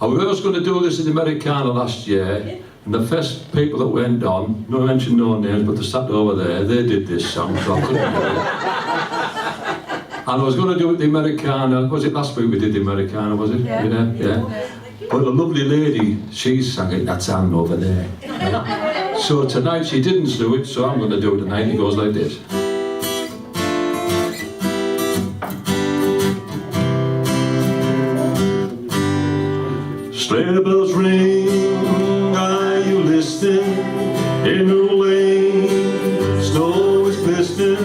I was going to do this in Americana last year, and the first people that went on, no mention no names, but they sat over there, they did this song, so I couldn't do it. And I was going to do it the Americana, was it last week we did the Americana, was it? Yeah. But a lovely lady, she sang it, that's Anne over there. So tonight she didn't do it, so I'm going to do it tonight. It goes like this. Sleigh bells ring, are you listening? In the lane, snow is glistening.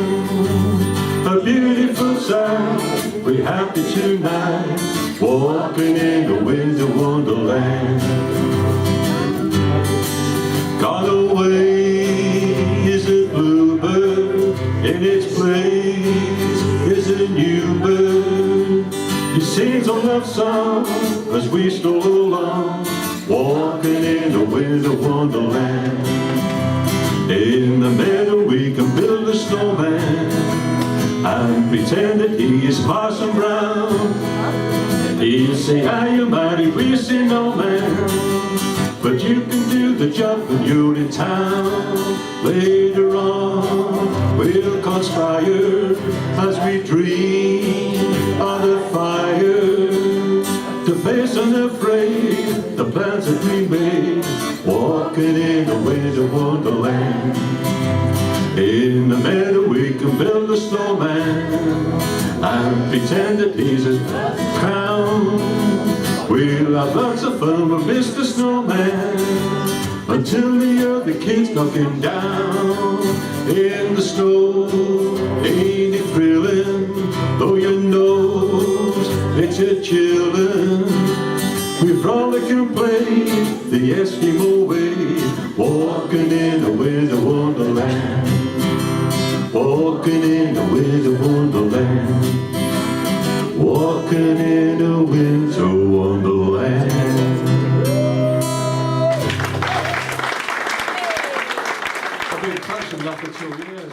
A beautiful sight, we're happy tonight, walking in the winter wonderland. Gone away is a bluebird, in its place is a new bird. He sings a love song as we stroll along, walking in the winter wonderland. In the meadow we can build a snowman and pretend that he is Parson Brown. He'll say, "Are you married?" We'll say, "No, man." But you can do the job when you're in town. Later on, we'll conspire as we dream of the fire, to face unafraid the plans that we made, walking in the winter wonderland. In the meadow we can build a snowman and pretend that he's a crown. We'll have lots of fun with Mr. Snowman until the other kids knock him down. In the snow, ain't it thrilling? Though your nose, it's a chillin'. We frolic and play the Eskimo way, walking in the winter wonderland. Walking in the winter wonderland. Walking in the winter wonderland. I've been practicing that for 2 years.